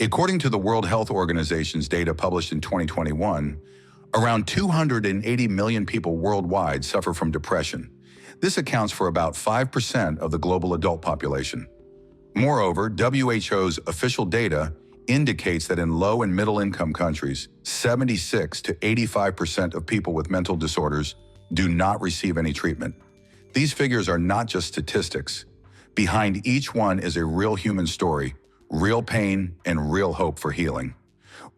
According to the World Health Organization's data published in 2021, around 280 million people worldwide suffer from depression. This accounts for about 5% of the global adult population. Moreover, WHO's official data indicates that in low and middle-income countries, 76 to 85% of people with mental disorders do not receive any treatment. These figures are not just statistics. Behind each one is a real human story, real pain, and real hope for healing.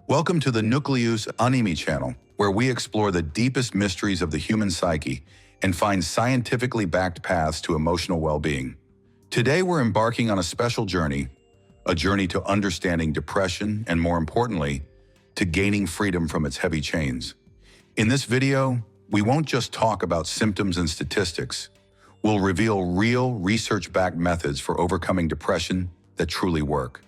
Welcome to the Nucleus Animi channel, where we explore the deepest mysteries of the human psyche and find scientifically backed paths to emotional well-being. Today we're embarking on a special journey, a journey to understanding depression and, more importantly, to gaining freedom from its heavy chains. In this video, we won't just talk about symptoms and statistics. We'll reveal real, research-backed methods for overcoming depression that truly work.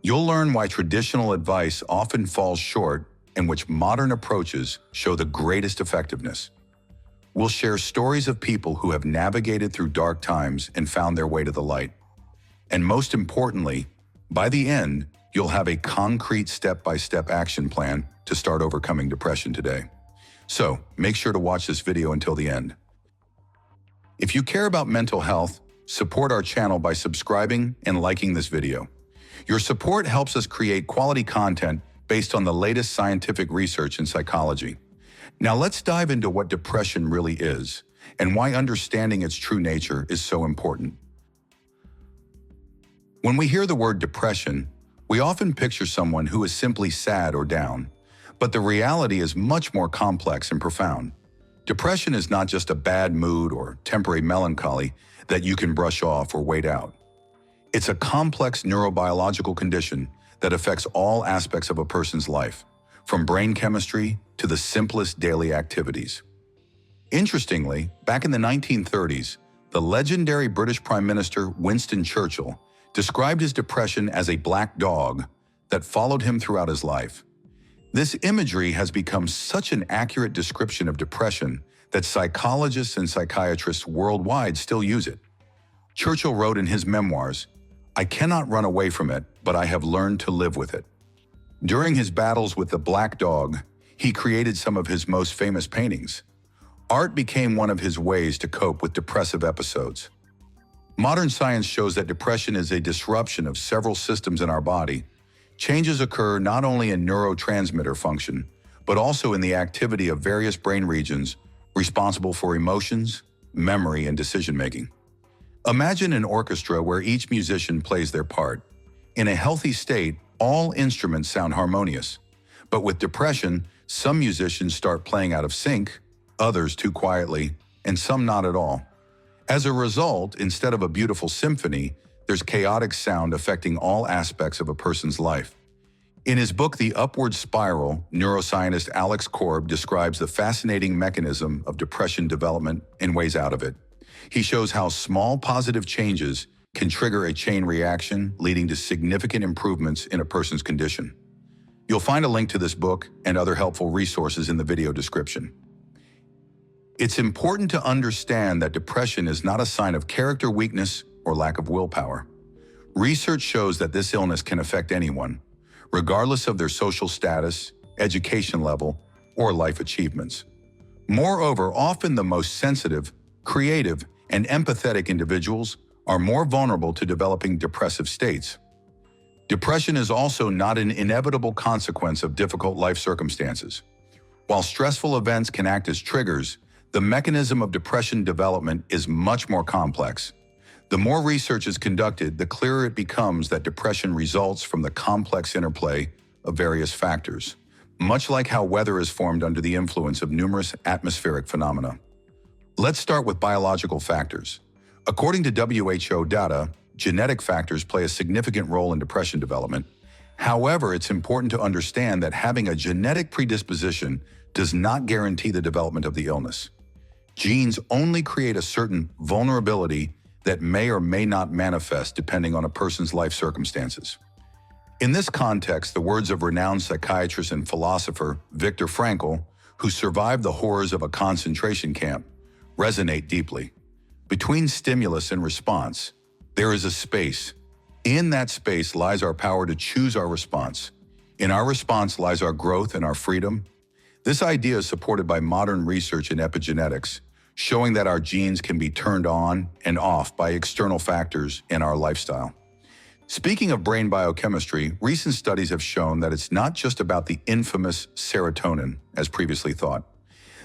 You'll learn why traditional advice often falls short and which modern approaches show the greatest effectiveness. We'll share stories of people who have navigated through dark times and found their way to the light. And most importantly, by the end, you'll have a concrete step-by-step action plan to start overcoming depression today. So, make sure to watch this video until the end. If you care about mental health, support our channel by subscribing and liking this video. Your support helps us create quality content based on the latest scientific research in psychology. Now let's dive into what depression really is and why understanding its true nature is so important. When we hear the word depression, we often picture someone who is simply sad or down, but the reality is much more complex and profound. Depression is not just a bad mood or temporary melancholy that you can brush off or wait out. It's a complex neurobiological condition that affects all aspects of a person's life, from brain chemistry to the simplest daily activities. Interestingly, back in the 1930s, the legendary British Prime Minister Winston Churchill described his depression as a black dog that followed him throughout his life. This imagery has become such an accurate description of depression that psychologists and psychiatrists worldwide still use it. Churchill wrote in his memoirs, "I cannot run away from it, but I have learned to live with it." During his battles with the black dog, he created some of his most famous paintings. Art became one of his ways to cope with depressive episodes. Modern science shows that depression is a disruption of several systems in our body. Changes occur not only in neurotransmitter function, but also in the activity of various brain regions responsible for emotions, memory, and decision-making. Imagine an orchestra where each musician plays their part. In a healthy state, all instruments sound harmonious. But with depression, some musicians start playing out of sync, others too quietly, and some not at all. As a result, instead of a beautiful symphony, there's chaotic sound affecting all aspects of a person's life. In his book, The Upward Spiral, neuroscientist Alex Korb describes the fascinating mechanism of depression development and ways out of it. He shows how small positive changes can trigger a chain reaction, leading to significant improvements in a person's condition. You'll find a link to this book and other helpful resources in the video description. It's important to understand that depression is not a sign of character weakness or lack of willpower. Research shows that this illness can affect anyone, regardless of their social status, education level, or life achievements. Moreover, often the most sensitive, creative, and empathetic individuals are more vulnerable to developing depressive states. Depression is also not an inevitable consequence of difficult life circumstances. While stressful events can act as triggers, the mechanism of depression development is much more complex. The more research is conducted, the clearer it becomes that depression results from the complex interplay of various factors, much like how weather is formed under the influence of numerous atmospheric phenomena. Let's start with biological factors. According to WHO data, genetic factors play a significant role in depression development. However, it's important to understand that having a genetic predisposition does not guarantee the development of the illness. Genes only create a certain vulnerability that may or may not manifest depending on a person's life circumstances. In this context, the words of renowned psychiatrist and philosopher Viktor Frankl, who survived the horrors of a concentration camp, resonate deeply. Between stimulus and response, there is a space. In that space lies our power to choose our response. In our response lies our growth and our freedom. This idea is supported by modern research in epigenetics, showing that our genes can be turned on and off by external factors in our lifestyle. Speaking of brain biochemistry, recent studies have shown that it's not just about the infamous serotonin, as previously thought.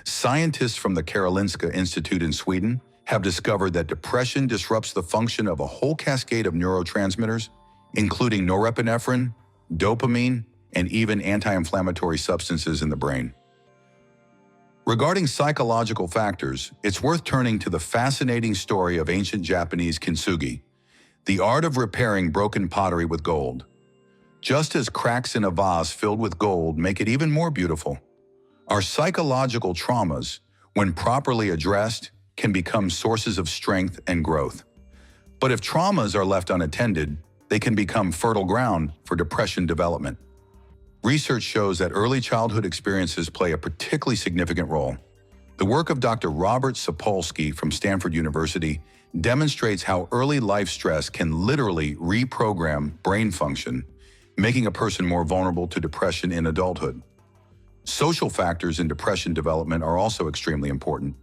Scientists from the Karolinska Institute in Sweden have discovered that depression disrupts the function of a whole cascade of neurotransmitters, including norepinephrine, dopamine, and even anti-inflammatory substances in the brain. Regarding psychological factors, it's worth turning to the fascinating story of ancient Japanese kintsugi, the art of repairing broken pottery with gold. Just as cracks in a vase filled with gold make it even more beautiful, our psychological traumas, when properly addressed, can become sources of strength and growth. But if traumas are left unattended, they can become fertile ground for depression development. Research shows that early childhood experiences play a particularly significant role. The work of Dr. Robert Sapolsky from Stanford University demonstrates how early life stress can literally reprogram brain function, making a person more vulnerable to depression in adulthood. Social factors in depression development are also extremely important.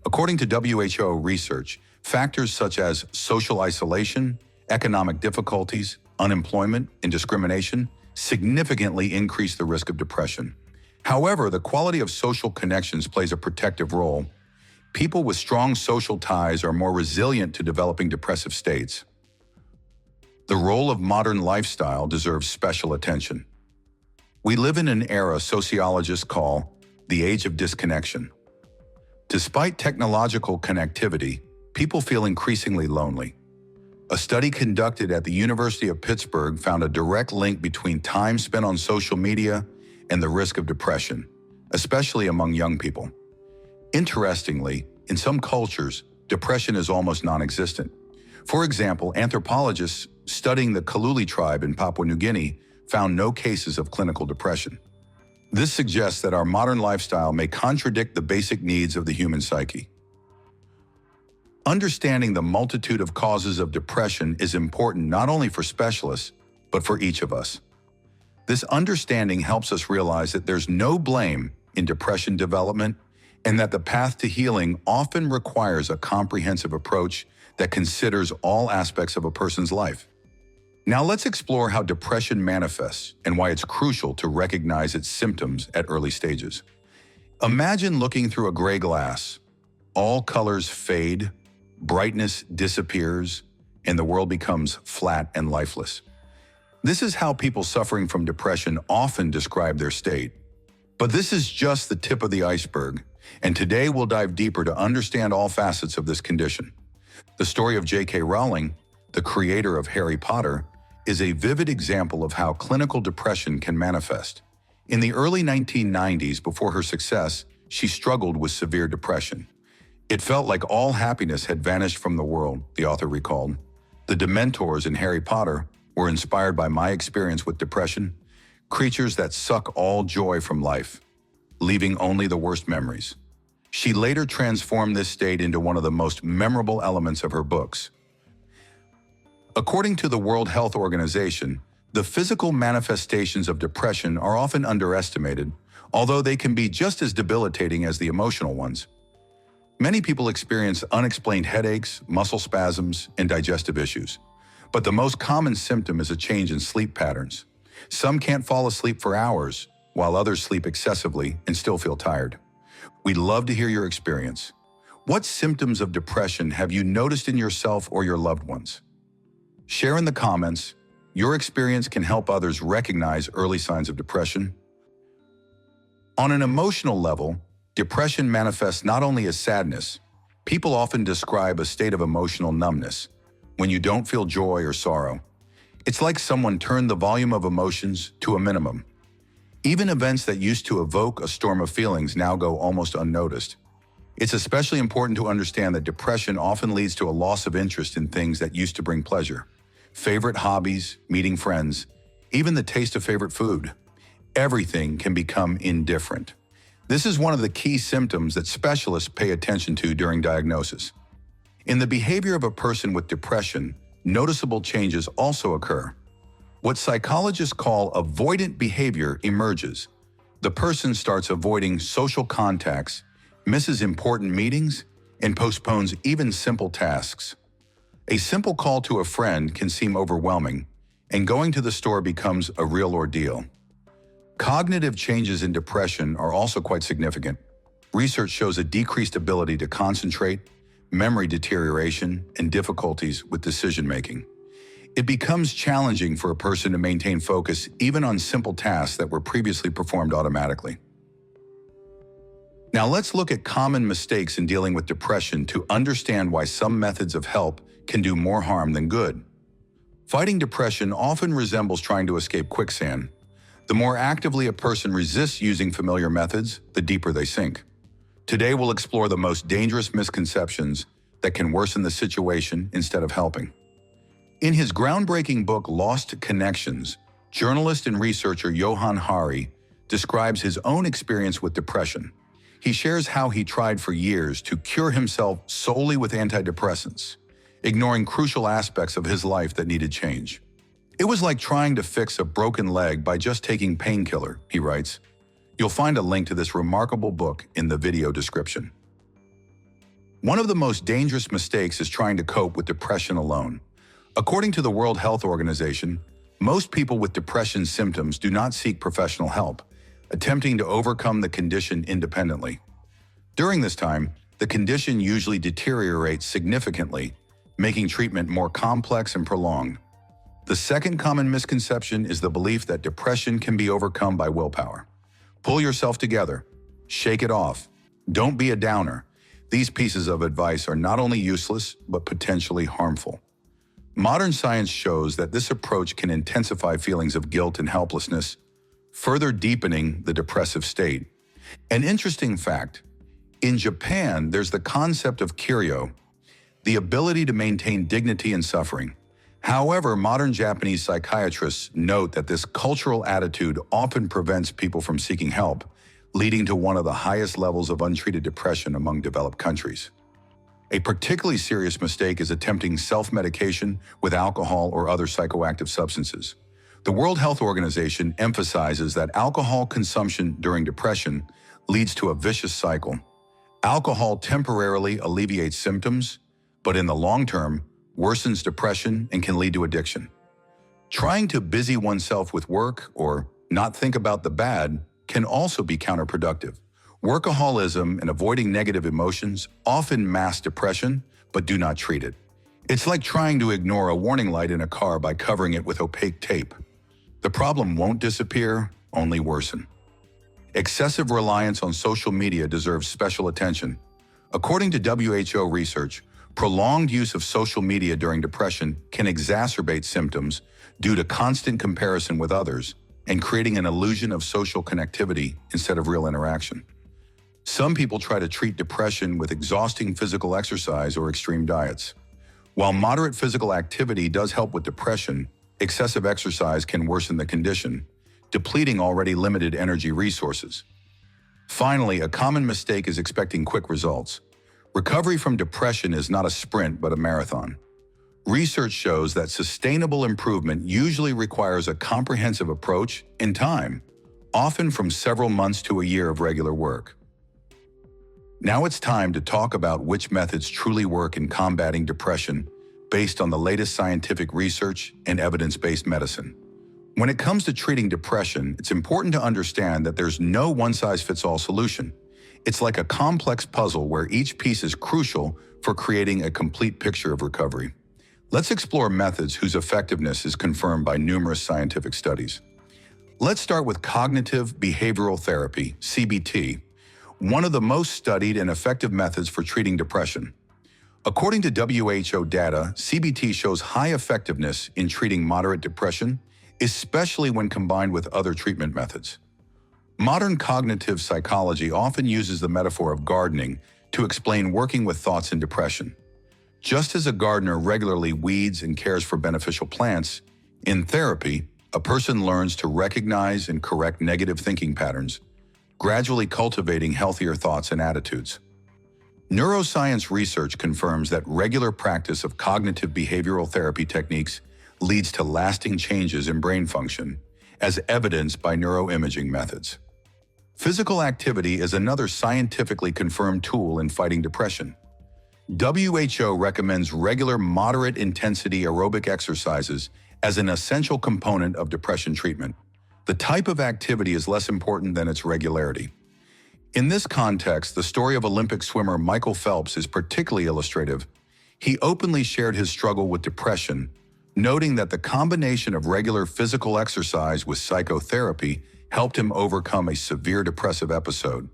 According to WHO research, factors such as social isolation, economic difficulties, unemployment, and discrimination significantly increase the risk of depression. However, the quality of social connections plays a protective role. People with strong social ties are more resilient to developing depressive states. The role of modern lifestyle deserves special attention. We live in an era sociologists call the age of disconnection. Despite technological connectivity, people feel increasingly lonely. A study conducted at the University of Pittsburgh found a direct link between time spent on social media and the risk of depression, especially among young people. Interestingly, in some cultures, depression is almost non-existent. For example, anthropologists studying the Kaluli tribe in Papua New Guinea found no cases of clinical depression. This suggests that our modern lifestyle may contradict the basic needs of the human psyche. Understanding the multitude of causes of depression is important not only for specialists, but for each of us. This understanding helps us realize that there's no blame in depression development and that the path to healing often requires a comprehensive approach that considers all aspects of a person's life. Now let's explore how depression manifests and why it's crucial to recognize its symptoms at early stages. Imagine looking through a gray glass. All colors fade, brightness disappears, and the world becomes flat and lifeless. This is how people suffering from depression often describe their state. But this is just the tip of the iceberg, and today we'll dive deeper to understand all facets of this condition. The story of J.K. Rowling, the creator of Harry Potter, is a vivid example of how clinical depression can manifest. In the early 1990s, before her success, she struggled with severe depression. It felt like all happiness had vanished from the world, the author recalled. The Dementors in Harry Potter were inspired by my experience with depression, creatures that suck all joy from life, leaving only the worst memories. She later transformed this state into one of the most memorable elements of her books. According to the World Health Organization, the physical manifestations of depression are often underestimated, although they can be just as debilitating as the emotional ones. Many people experience unexplained headaches, muscle spasms, and digestive issues. But the most common symptom is a change in sleep patterns. Some can't fall asleep for hours, while others sleep excessively and still feel tired. We'd love to hear your experience. What symptoms of depression have you noticed in yourself or your loved ones? Share in the comments. Your experience can help others recognize early signs of depression. On an emotional level, depression manifests not only as sadness. People often describe a state of emotional numbness, when you don't feel joy or sorrow. It's like someone turned the volume of emotions to a minimum. Even events that used to evoke a storm of feelings now go almost unnoticed. It's especially important to understand that depression often leads to a loss of interest in things that used to bring pleasure. Favorite hobbies, meeting friends, even the taste of favorite food. Everything can become indifferent. This is one of the key symptoms that specialists pay attention to during diagnosis. In the behavior of a person with depression, noticeable changes also occur. What psychologists call avoidant behavior emerges. The person starts avoiding social contacts, misses important meetings, and postpones even simple tasks. A simple call to a friend can seem overwhelming, and going to the store becomes a real ordeal. Cognitive changes in depression are also quite significant. Research shows a decreased ability to concentrate, memory deterioration, and difficulties with decision-making. It becomes challenging for a person to maintain focus even on simple tasks that were previously performed automatically. Now let's look at common mistakes in dealing with depression to understand why some methods of help can do more harm than good. Fighting depression often resembles trying to escape quicksand. The more actively a person resists using familiar methods, the deeper they sink. Today we'll explore the most dangerous misconceptions that can worsen the situation instead of helping. In his groundbreaking book Lost Connections, journalist and researcher Johann Hari describes his own experience with depression. He shares how he tried for years to cure himself solely with antidepressants, ignoring crucial aspects of his life that needed change. It was like trying to fix a broken leg by just taking painkiller, he writes. You'll find a link to this remarkable book in the video description. One of the most dangerous mistakes is trying to cope with depression alone. According to the World Health Organization, most people with depression symptoms do not seek professional help, attempting to overcome the condition independently. During this time, the condition usually deteriorates significantly, making treatment more complex and prolonged. The second common misconception is the belief that depression can be overcome by willpower. Pull yourself together. Shake it off. Don't be a downer. These pieces of advice are not only useless, but potentially harmful. Modern science shows that this approach can intensify feelings of guilt and helplessness, further deepening the depressive state. An interesting fact, in Japan, there's the concept of kiryo, the ability to maintain dignity in suffering. However, modern Japanese psychiatrists note that this cultural attitude often prevents people from seeking help, leading to one of the highest levels of untreated depression among developed countries. A particularly serious mistake is attempting self-medication with alcohol or other psychoactive substances. The World Health Organization emphasizes that alcohol consumption during depression leads to a vicious cycle. Alcohol temporarily alleviates symptoms, but in the long term, worsens depression and can lead to addiction. Trying to busy oneself with work or not think about the bad can also be counterproductive. Workaholism and avoiding negative emotions often mask depression, but do not treat it. It's like trying to ignore a warning light in a car by covering it with opaque tape. The problem won't disappear, only worsen. Excessive reliance on social media deserves special attention. According to WHO research, prolonged use of social media during depression can exacerbate symptoms due to constant comparison with others and creating an illusion of social connectivity instead of real interaction. Some people try to treat depression with exhausting physical exercise or extreme diets. While moderate physical activity does help with depression, excessive exercise can worsen the condition, depleting already limited energy resources. Finally, a common mistake is expecting quick results. Recovery from depression is not a sprint but a marathon. Research shows that sustainable improvement usually requires a comprehensive approach and time, often from several months to a year of regular work. Now it's time to talk about which methods truly work in combating depression based on the latest scientific research and evidence-based medicine. When it comes to treating depression, it's important to understand that there's no one-size-fits-all solution. It's like a complex puzzle where each piece is crucial for creating a complete picture of recovery. Let's explore methods whose effectiveness is confirmed by numerous scientific studies. Let's start with cognitive behavioral therapy, CBT, one of the most studied and effective methods for treating depression. According to WHO data, CBT shows high effectiveness in treating moderate depression, especially when combined with other treatment methods. Modern cognitive psychology often uses the metaphor of gardening to explain working with thoughts in depression. Just as a gardener regularly weeds and cares for beneficial plants, in therapy, a person learns to recognize and correct negative thinking patterns, gradually cultivating healthier thoughts and attitudes. Neuroscience research confirms that regular practice of cognitive behavioral therapy techniques leads to lasting changes in brain function, as evidenced by neuroimaging methods. Physical activity is another scientifically confirmed tool in fighting depression. WHO recommends regular moderate-intensity aerobic exercises as an essential component of depression treatment. The type of activity is less important than its regularity. In this context, the story of Olympic swimmer Michael Phelps is particularly illustrative. He openly shared his struggle with depression, noting that the combination of regular physical exercise with psychotherapy helped him overcome a severe depressive episode.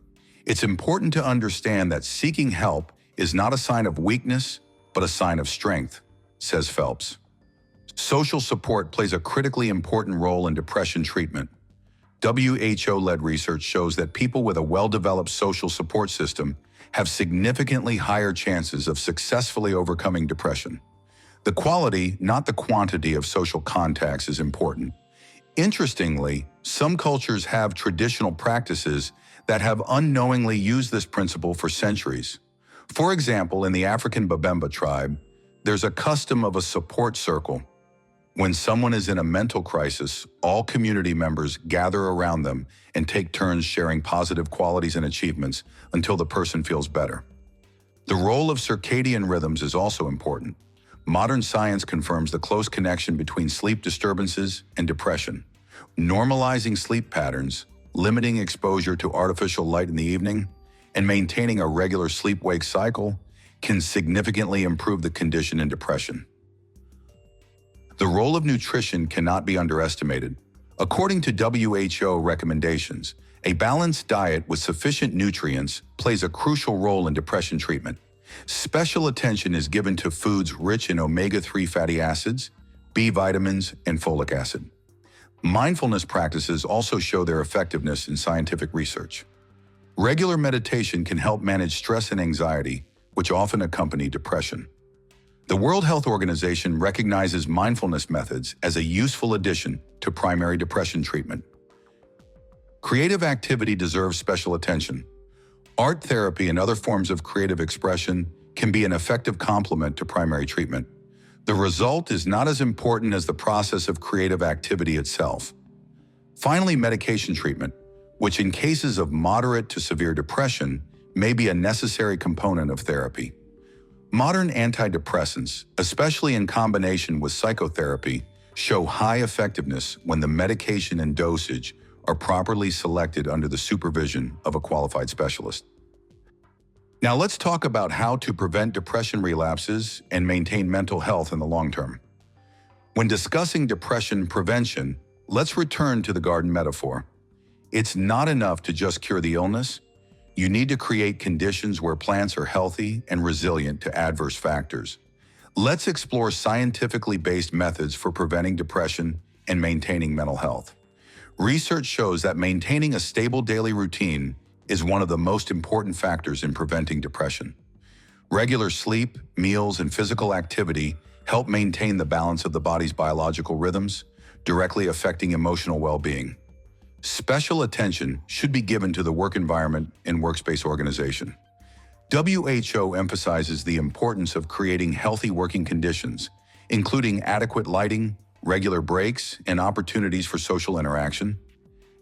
It's important to understand that seeking help is not a sign of weakness, but a sign of strength, says Phelps. Social support plays a critically important role in depression treatment. WHO-led research shows that people with a well-developed social support system have significantly higher chances of successfully overcoming depression. The quality, not the quantity, of social contacts is important. Interestingly, some cultures have traditional practices that have unknowingly used this principle for centuries. For example, in the African Babemba tribe, there's a custom of a support circle. When someone is in a mental crisis, all community members gather around them and take turns sharing positive qualities and achievements until the person feels better. The role of circadian rhythms is also important. Modern science confirms the close connection between sleep disturbances and depression. Normalizing sleep patterns, limiting exposure to artificial light in the evening, and maintaining a regular sleep-wake cycle can significantly improve the condition in depression. The role of nutrition cannot be underestimated. According to WHO recommendations, a balanced diet with sufficient nutrients plays a crucial role in depression treatment. Special attention is given to foods rich in omega-3 fatty acids, B vitamins, and folic acid. Mindfulness practices also show their effectiveness in scientific research. Regular meditation can help manage stress and anxiety, which often accompany depression. The World Health Organization recognizes mindfulness methods as a useful addition to primary depression treatment. Creative activity deserves special attention. Art therapy and other forms of creative expression can be an effective complement to primary treatment. The result is not as important as the process of creative activity itself. Finally, medication treatment, which in cases of moderate to severe depression may be a necessary component of therapy. Modern antidepressants, especially in combination with psychotherapy, show high effectiveness when the medication and dosage are properly selected under the supervision of a qualified specialist. Now let's talk about how to prevent depression relapses and maintain mental health in the long term. When discussing depression prevention, let's return to the garden metaphor. It's not enough to just cure the illness. You need to create conditions where plants are healthy and resilient to adverse factors. Let's explore scientifically based methods for preventing depression and maintaining mental health. Research shows that maintaining a stable daily routine is one of the most important factors in preventing depression. Regular sleep, meals, and physical activity help maintain the balance of the body's biological rhythms, directly affecting emotional well-being. Special attention should be given to the work environment and workspace organization. WHO emphasizes the importance of creating healthy working conditions, including adequate lighting, regular breaks, and opportunities for social interaction.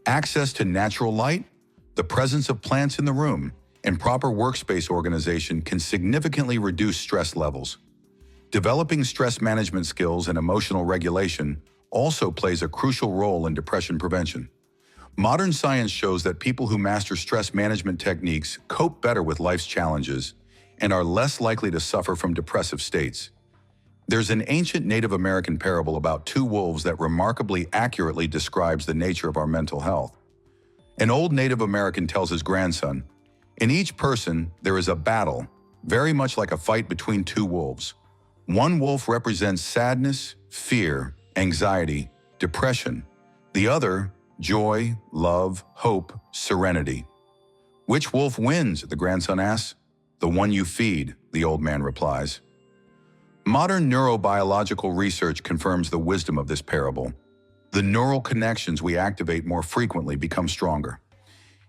Access to natural light, the presence of plants in the room, and proper workspace organization can significantly reduce stress levels. Developing stress management skills and emotional regulation also plays a crucial role in depression prevention. Modern science shows that people who master stress management techniques cope better with life's challenges and are less likely to suffer from depressive states. There's an ancient Native American parable about two wolves that remarkably accurately describes the nature of our mental health. An old Native American tells his grandson, "In each person, there is a battle, very much like a fight between two wolves. One wolf represents sadness, fear, anxiety, depression. The other, joy, love, hope, serenity." "Which wolf wins?" the grandson asks. "The one you feed," the old man replies. Modern neurobiological research confirms the wisdom of this parable. The neural connections we activate more frequently become stronger.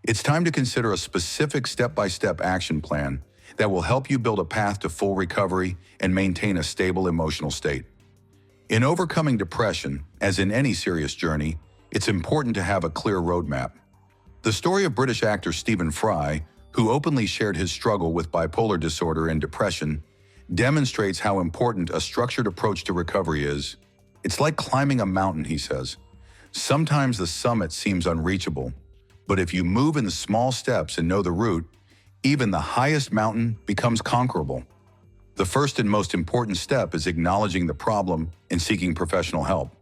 It's time to consider a specific step-by-step action plan that will help you build a path to full recovery and maintain a stable emotional state. In overcoming depression, as in any serious journey, it's important to have a clear roadmap. The story of British actor Stephen Fry, who openly shared his struggle with bipolar disorder and depression, demonstrates how important a structured approach to recovery is. It's like climbing a mountain, he says. Sometimes the summit seems unreachable, but if you move in the small steps and know the route, even the highest mountain becomes conquerable. The first and most important step is acknowledging the problem and seeking professional help.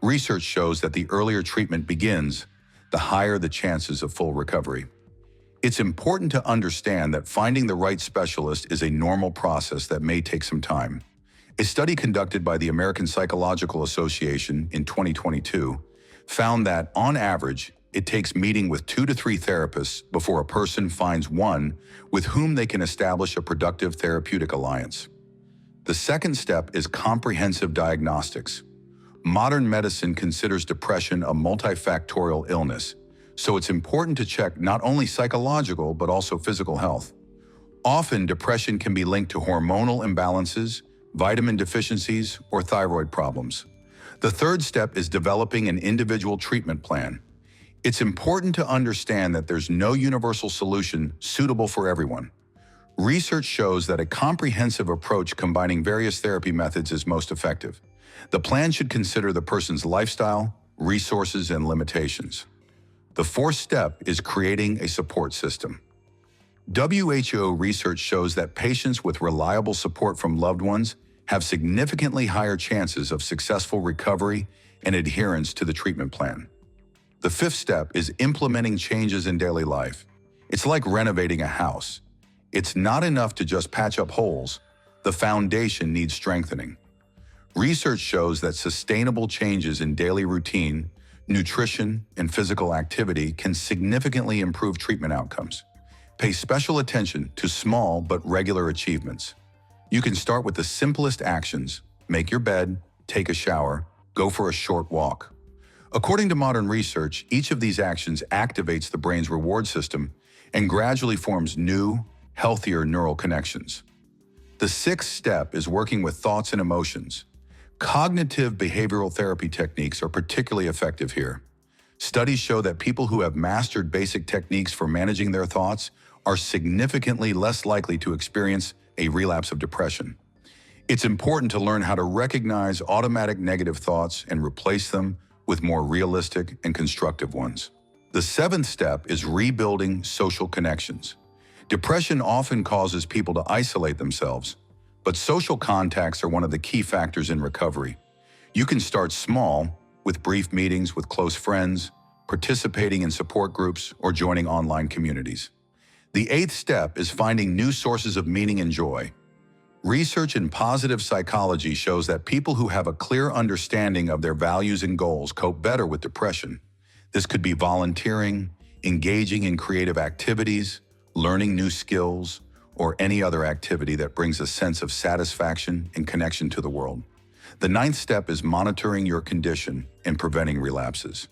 Research shows that the earlier treatment begins, the higher the chances of full recovery. It's important to understand that finding the right specialist is a normal process that may take some time. A study conducted by the American Psychological Association in 2022 found that, on average, it takes meeting with 2 to 3 therapists before a person finds one with whom they can establish a productive therapeutic alliance. The second step is comprehensive diagnostics. Modern medicine considers depression a multifactorial illness, so it's important to check not only psychological but also physical health. Often, depression can be linked to hormonal imbalances, vitamin deficiencies, or thyroid problems. The third step is developing an individual treatment plan. It's important to understand that there's no universal solution suitable for everyone. Research shows that a comprehensive approach combining various therapy methods is most effective. The plan should consider the person's lifestyle, resources, and limitations. The fourth step is creating a support system. WHO research shows that patients with reliable support from loved ones have significantly higher chances of successful recovery and adherence to the treatment plan. The fifth step is implementing changes in daily life. It's like renovating a house. It's not enough to just patch up holes. The foundation needs strengthening. Research shows that sustainable changes in daily routine, nutrition, and physical activity can significantly improve treatment outcomes. Pay special attention to small but regular achievements. You can start with the simplest actions: make your bed, take a shower, go for a short walk. According to modern research, each of these actions activates the brain's reward system and gradually forms new, healthier neural connections. The sixth step is working with thoughts and emotions. Cognitive behavioral therapy techniques are particularly effective here. Studies show that people who have mastered basic techniques for managing their thoughts are significantly less likely to experience a relapse of depression. It's important to learn how to recognize automatic negative thoughts and replace them with more realistic and constructive ones. The seventh step is rebuilding social connections. Depression often causes people to isolate themselves, but social contacts are one of the key factors in recovery. You can start small, with brief meetings with close friends, participating in support groups, or joining online communities. The eighth step is finding new sources of meaning and joy. Research in positive psychology shows that people who have a clear understanding of their values and goals cope better with depression. This could be volunteering, engaging in creative activities, learning new skills, or any other activity that brings a sense of satisfaction and connection to the world. The ninth step is monitoring your condition and preventing relapses.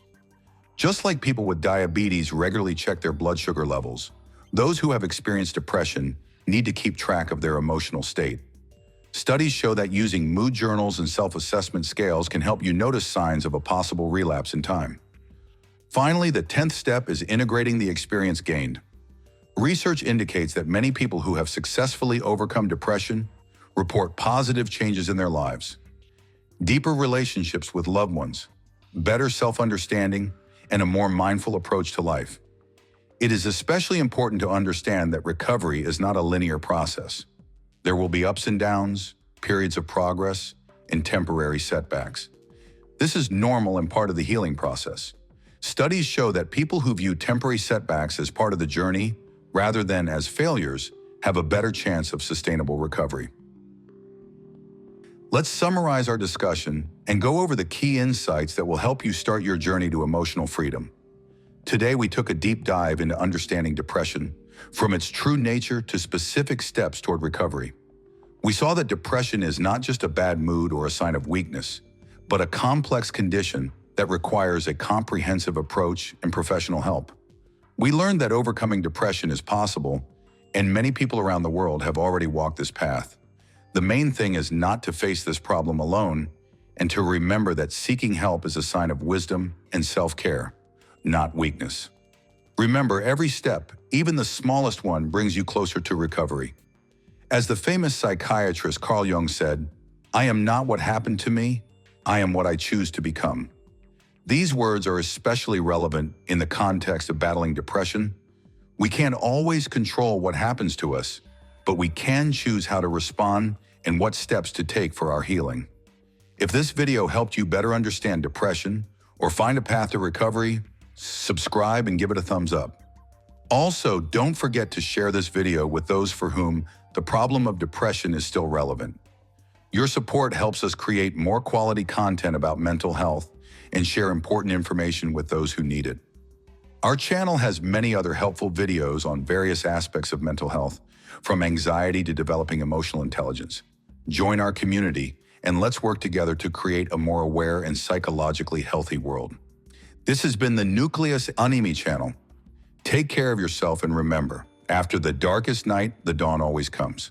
Just like people with diabetes regularly check their blood sugar levels, those who have experienced depression need to keep track of their emotional state. Studies show that using mood journals and self-assessment scales can help you notice signs of a possible relapse in time. Finally, the 10th step is integrating the experience gained. Research indicates that many people who have successfully overcome depression report positive changes in their lives. Deeper relationships with loved ones, better self-understanding, and a more mindful approach to life. It is especially important to understand that recovery is not a linear process. There will be ups and downs, periods of progress, and temporary setbacks. This is normal and part of the healing process. Studies show that people who view temporary setbacks as part of the journey rather than as failures have a better chance of sustainable recovery. Let's summarize our discussion and go over the key insights that will help you start your journey to emotional freedom. Today, we took a deep dive into understanding depression, from its true nature to specific steps toward recovery. We saw that depression is not just a bad mood or a sign of weakness, but a complex condition that requires a comprehensive approach and professional help. We learned that overcoming depression is possible, and many people around the world have already walked this path. The main thing is not to face this problem alone and to remember that seeking help is a sign of wisdom and self-care, not weakness. Remember, every step, even the smallest one, brings you closer to recovery. As the famous psychiatrist Carl Jung said, "I am not what happened to me, I am what I choose to become." These words are especially relevant in the context of battling depression. We can't always control what happens to us, but we can choose how to respond and what steps to take for our healing. If this video helped you better understand depression or find a path to recovery, subscribe and give it a thumbs up. Also, don't forget to share this video with those for whom the problem of depression is still relevant. Your support helps us create more quality content about mental health and share important information with those who need it. Our channel has many other helpful videos on various aspects of mental health, from anxiety to developing emotional intelligence. Join our community and let's work together to create a more aware and psychologically healthy world. This has been the Nucleus Anime channel. Take care of yourself and remember, after the darkest night, the dawn always comes.